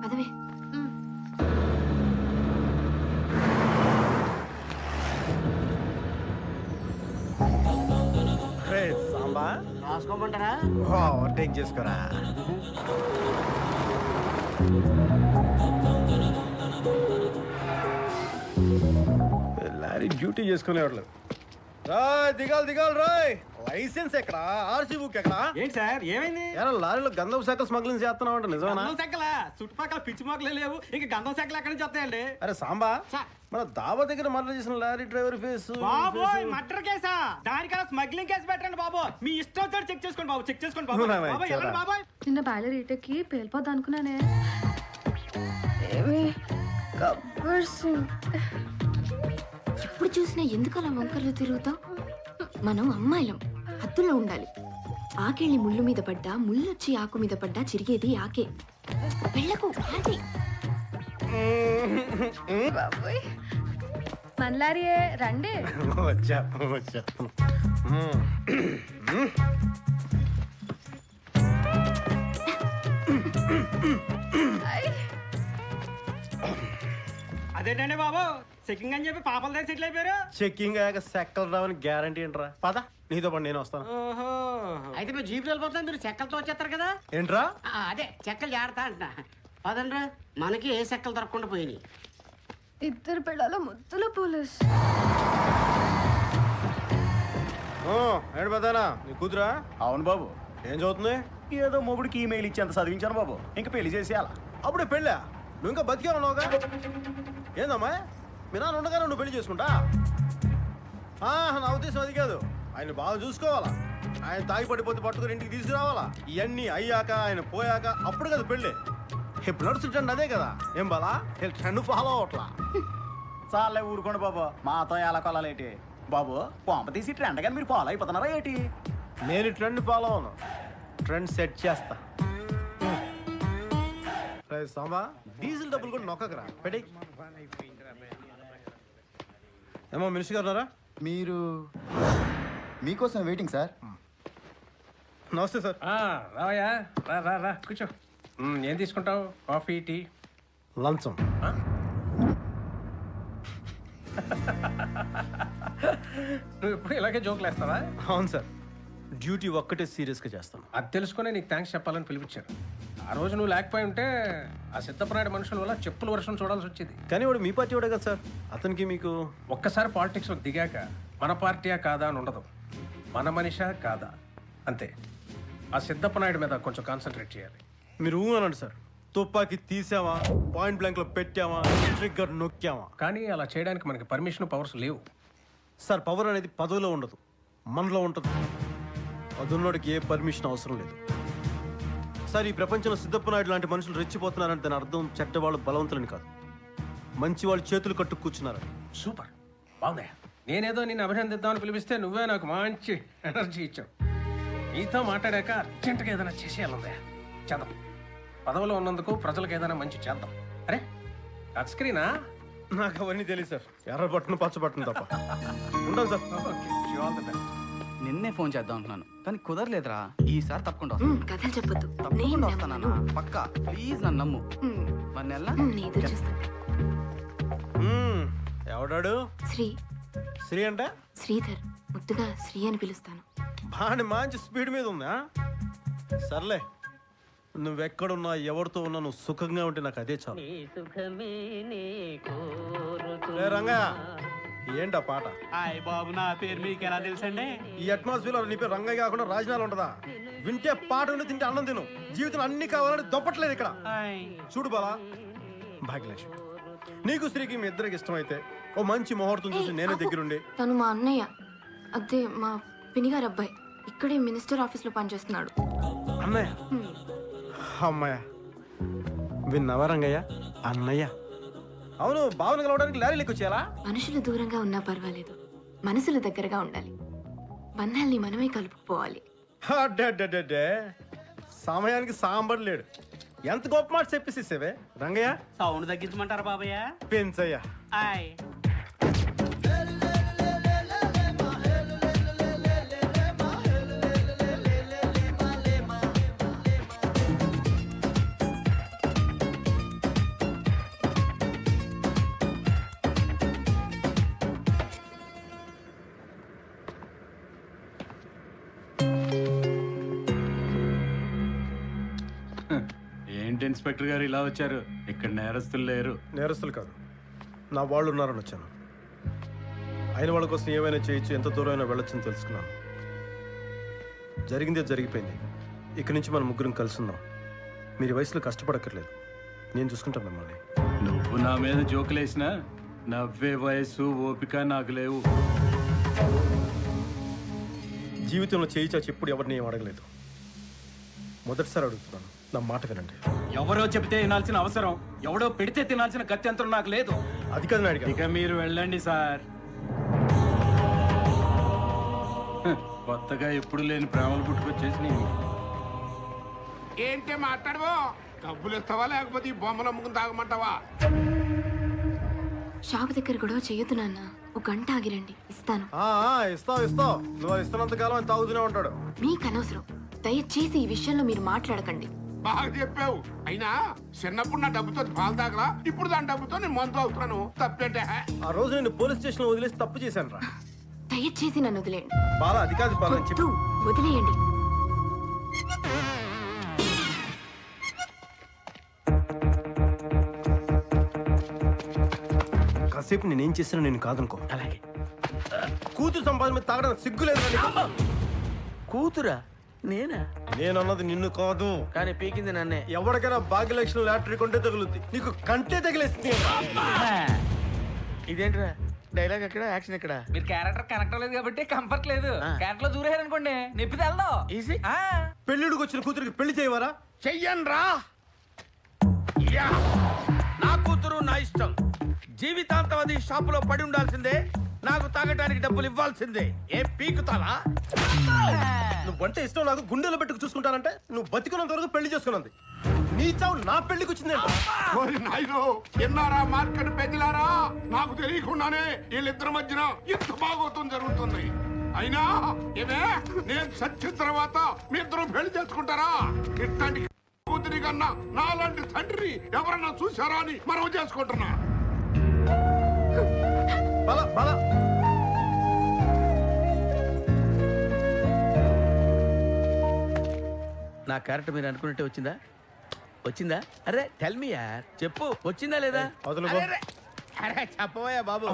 పదవే. సాంబా రాసుకోమంటారా? ఓవర్టేక్ చేసుకోరా. Lorry duty చేసుకునేవాళ్ళు. రాయ్ దిగాలి రాయ్. లైసెన్స్ ఎక్కడా? ఆర్సీ బుక్ ఎక్కడా? ఏంటి సార్ ఏమైంది? లారీలో గంధం శాఖ స్మగ్లింగ్ చేస్తున్నావు అంటే నిజమేనా? గంధం శాఖల చుట్టుపక్కల పిచ్చి మొక్కలే లేవు, ఇంకా గంధం శాఖలు ఎక్కడి నుంచి వస్తాయండి? అరే సాంబా, సార్. మన దాబా దగ్గర మర్డర్ చేసిన లారీ డ్రైవర్ ఫేస్. బాబోయ్ మర్డర్ కేసా? దానికన్నా స్మగ్లింగ్ కేసు పెట్టండి బాబు. మీ ఇష్టం వచ్చాడు చెక్ చేసుకోండి బాబు, చెక్ చేసుకోండి బాబు. అవునా, బాబోయ్, ఇచ్చారా? వెళ్ళండి బాబోయ్. నిన్న బాయిలర్ ఈటకి పేలిపోద్ది అనుకున్నానే. ఏమి గబ్బర్ సింగ్. ఎప్పుడు చూసినా ఎందుకు అలా వంకర్లు తిరుగుతావు? మనం అమ్మాయిలం, హద్దులో ఉండాలి. ఆకెళ్ళి ముళ్ళు మీద పడ్డా, ముళ్ళొచ్చి ఆకు మీద పడ్డా చిరిగేది ఆకే. వెళ్ళకు మనలారియే రండి. వచ్చా అదేంటండి బాబు, చెకింగ్ అని చెప్పి పాపల దగ్గర సెటిల్ అయిపోయారు. చెక్కింగ్ అయ్యాక సెక్కలు రావని గ్యారంటీ ఏంట్రా? పద నీతో పాటు నేను వస్తాను. ఓహో, అయితే మీరు జీపులు వెళ్ళిపోతాం, మీరు చెక్కలతో వచ్చేస్తారు కదా. ఏంట్రా? అదే చెక్కలు జాగ్రత్త అంటున్నా. పదండ్రా, మనకి ఏ చెక్కలు దొరకకుండా పోయినాయి. ఇద్దరు పిల్లల ముద్దుల పోలీస్. ఏంటి పెద్దనా నీ కూతురా? అవును బాబు. ఏం చదువుతుంది? ఏదో మొగుడికి ఈమెయిల్ ఇచ్చి అంత చదివించాను బాబు. ఇంకా పెళ్లి చేసేయాల. అప్పుడే పెళ్ళా? నువ్వు ఇంకా బతికే ఉన్నావుగా? ఏందమ్మా మీ నాన్న ఉండగానే నువ్వు పెళ్లి చేసుకుంటా? నా ఉద్దేశం అది కాదు. ఆయన బాగా చూసుకోవాలా, ఆయన తాగి పడిపోతే పట్టుకుని ఇంటికి తీసుకురావాలా. ఇవన్నీ అయ్యాక ఆయన పోయాక అప్పుడు కదా పెళ్ళి. ఇప్పుడు నడుస్తుంటండి అదే కదా. ఏం బాలా ట్రెండ్ ఫాలో అవట్లా? చాలే ఊరుకోండి బాబు, మాతో ఎలా కొలాలేటి బాబు. పంప తీసి ట్రెండ్ కానీ మీరు ఫాలో అయిపోతున్నారా ఏంటి? నేను ట్రెండ్ ఫాలో అవును, ట్రెండ్ సెట్ చేస్తా. సాంబా డీజిల్ డబ్బులు కూడా నొక్కకరా పెట్టి. ఏమో మినిస్టర్ గారు ఉన్నారా? మీరు మీకోసం వెయిటింగ్ సార్. నమస్తే సార్. రావయ్యా, రా రా రా కూర్చో. ఏం తీసుకుంటావు? Coffee, tea? లంచం. నువ్వు ఎప్పుడు ఇలాగే జోకులు వేస్తావా? అవును సార్, డ్యూటీ ఒక్కటే సీరియస్గా చేస్తాను. అది తెలుసుకునే నీకు థ్యాంక్స్ చెప్పాలని పిలిపించారు. ఆ రోజు నువ్వు లేకపోయి ఉంటే ఆ సిద్ధప్రాయుడు మనుషుల వల్ల చెప్పుల వర్షం చూడాల్సి వచ్చేది. కానీ వాడు మీ పార్టీ వాడే కదా సార్. అతనికి మీకు ఒక్కసారి పాలిటిక్స్లో దిగాక మన పార్టీయా కాదా అని ఉండదు, మన మనిషా కాదా అంతే. ఆ సిద్ధప్ప నాయుడు మీద కొంచెం కాన్సన్ట్రేట్ చేయాలి. మీరు అనండి సార్. తుపాకీ తీసామా, పాయింట్ బ్లాంక్ లో పెట్టామా, ట్రిగ్గర్ నొక్కామా. కానీ అలా చేయడానికి మనకి పర్మిషన్, పవర్స్ లేవు సార్. పవర్ అనేది పదవిలో ఉండదు, మనలో ఉంటుంది. అదున్నోడికి ఏ పర్మిషన్ అవసరం లేదు సార్. ఈ ప్రపంచంలో సిద్ధప్ప నాయుడు లాంటి మనుషులు రెచ్చిపోతున్నారంటే దాని అర్థం చెడ్డవాళ్ళు బలవంతులని కాదు, మంచి వాళ్ళు చేతులు కట్టు కూర్చున్నారని. సూపర్, బాగుందా? నేనేదో నిన్ను అభినందిద్దామని పిలిపిస్తే నువ్వే నాకు మంచి ఎనర్జీ ఇచ్చావు. నీతో మాట్లాడాక అర్జెంటుగా ఏదైనా చేసేయాలందా? చేద్దాం. పదవిలో ఉన్నందుకు ప్రజలకు ఏదైనా మంచి చేద్దాం. అరే టచ్ స్క్రీనా? నాకు అవన్నీ తెలియదు సార్. ఎర్ర బట్టను పచ్చ బట్టను తప్ప. ఉంటాను సార్. ఓకే, నిన్నే ఫోన్ చేద్దాం అనుకున్నాను కానీ కుదరలేదురా. ఈసారి తప్పకుండా వస్తాను. కథలు చెప్పొద్దు. తప్పకుండా వస్తానన్నా, పక్కా. ప్లీజ్ నన్ను నమ్ము. మరి నెల ఎవడాడు? శ్రీ. శ్రీ అంటే శ్రీధర్, ముద్దుగా శ్రీ అని పిలుస్తాను. బాగా మంచి స్పీడ్ మీద ఉందా? సర్లే, నువ్వెక్కడున్నా ఎవరితో ఉన్నా నువ్వు సుఖంగా ఉంటే నాకు అదే చాలు. రంగయ్య, ఏంటా పాట? హాయ్ బాబు, నా పేరు మీకు ఎలా తెలుసండి? ఈ అట్మాస్ఫియర్ నీ పేరు రంగయ్య కాకుండా రాజనాలు ఉంటదా? వింటే పాట ఉండి తింటే అన్నం తిను. జీవితం అన్ని కావాలని దొప్పట్లేదు ఇక్కడ. చూడు బాలా, భాగ్యలక్ష్మి, నీకు శ్రీకి మీ ఇద్దరికి ఇష్టమైతే ఓ మంచి ముహూర్తం చూసి నేనే దగ్గరుండి. తను మా అన్నయ్య, అదే మా పినిగారు అబ్బాయి. ఇక్కడే మినిస్టర్ ఆఫీస్ లో పనిచేస్తున్నాడు. అన్నయ్య? అమ్మయ్య, విన్నావా రంగయ్య? అన్నయ్య. అవును, భావన కలవడానికి లారీ లెక్క వచ్చేయాలా? మనుషులు దూరంగా ఉన్నా పర్వాలేదు, మనసులు దగ్గరగా ఉండాలి. బంధాల్ని మనమే కలుపుకోవాలి. అడ్డే సమయానికి సాంబార్ లేడు. ఎంత గొప్ప మాట చెప్పేసేవే రంగయ్య. సౌండ్ తగ్గించమంటారా బాబయ్య? పెంచయ్యా. హాయ్. ఏంటి ఇన్స్పెక్టర్ గారు ఇలా వచ్చారు? ఇక్కడ నేరస్తులు లేరు. నేరస్తులు కాదు, నా వాళ్ళు ఉన్నారని వచ్చాను. అయిన వాళ్ళ కోసం ఏమైనా చేయొచ్చు, ఎంత దూరమైనా వెళ్ళొచ్చని తెలుసుకున్నాను. జరిగిందే జరిగిపోయింది. ఇక్కడి నుంచి మనం ముగ్గురం కలుసుందాం. మీరు ఈ వయసులో కష్టపడక్కర్లేదు, నేను చూసుకుంటాను మిమ్మల్ని. నువ్వు నా మీద జోకులేసినా నవ్వే వయసు ఓపిక నాకు లేవు. జీవితంలో చేయి చాచి ఎప్పుడు ఎవరిని ఏం అడగలేదు. మొదటిసారి అడుగుతున్నాను, నా మాట వినండి. ఎవరో చెబితే వినాల్సిన అవసరం, ఎవడో పెడితే తినాల్సిన గత్యంతరం నాకు లేదు. అది కాదు నాయుడు గారు. ఇక మీరు వెళ్ళండి సార్. కొత్తగా ఎప్పుడు లేని ప్రేమలు పుట్టుకొచ్చేసి ఏంటే మాట్లాడవో? డబ్బులు ఇస్తావా లేకపోతే ఈ బొమ్మలు అమ్ముకుని తాగమంటావా? షాప్ దగ్గర గొడవ చేయొద్దు నాన్న, ఒక గంట ఆగిరండి, ఇస్తాను. ఇస్తావు. నువ్వు ఇస్తున్నంత కాలం ఆయన తాగుతూనే ఉంటాడు. మీకు అనవసరం, దయచేసి ఈ విషయంలో మీరు మాట్లాడకండి. బాగా చెప్పావు. అయినా చిన్నప్పుడు నా డబ్బుతో పాలు తాగలా, ఇప్పుడు దాని డబ్బుతో నేను మందు అవుతున్నాను. తప్పేంటే? ఆ రోజు నేను పోలీస్ స్టేషన్ లో వదిలేసి తప్పు చేశాను రా. దయచేసి నన్ను వదిలేయండి. బాలా అది కాదు బాలా అని చెప్పి వద్దు, వదిలేయండి. కాసేపు నేనేం చేసినా నేను కాదనుకో. అలాగే కూతురు సంపాదన మీద తాగడానికి సిగ్గులేదు. కూతురా? నేనా? నేను అన్నది నిన్ను కాదు, కానీ పీకింది నన్నే. ఎవరికైనా భాగ్యలక్ష్మి లాటరీ కొంటే తగులుద్ది, నీకు కంటే తగిలేస్తుంది. ఇదేంట్రా డైలాగ్ ఎక్కడ, యాక్షన్ ఎక్కడ? మీరు క్యారెక్టర్ కనెక్ట్ అవ్వలేదు కాబట్టి కంఫర్ట్ లేదు. క్యారెక్టర్ లో దూరేయారనుకోండి నొప్పి తెల్దాం. ఈజీ. పెళ్ళిడికి వచ్చిన కూతురికి పెళ్లి చేయవరా? చెయ్యన్రా. నా కూతురు నా ఇష్టం. జీవితాంతం అది షాపులో పడి ఉండాల్సిందే, నాకు తాగడానికి డబ్బులు ఇవ్వాల్సిందే. ఏం పీకుతాలా? నువ్వంటే ఇష్టం నాకు, గుండెలో పెట్టుకు చూసుకుంటానంటే నువ్వు బతికున్నంత వరకు పెళ్లి చేసుకున్నది. నీ చావు నా పెళ్లికి వచ్చింది. ఎన్నారా మార్కెట్ పెద్దలారా? నాకు తెలియకుండానే వీళ్ళిద్దరి మధ్యన ఇంత బాగోతం జరుగుతుంది. అయినా ఏమే, నేను చచ్చిన తర్వాత మీ ఇద్దరు పెళ్లి చేసుకుంటారా? ఇట్లాంటి కూతురి కన్నా నాలాంటి తండ్రి ఎవరన్నా చూసారా అని మనం చేసుకుంటున్నా. నా క్యారెక్టర్ మీరు అనుకున్నట్టే వచ్చిందా? వచ్చిందా? అరే టెల్ మీ యార్, చెప్పు వచ్చిందా లేదా? అరే చెప్పవయ్యా బాబు.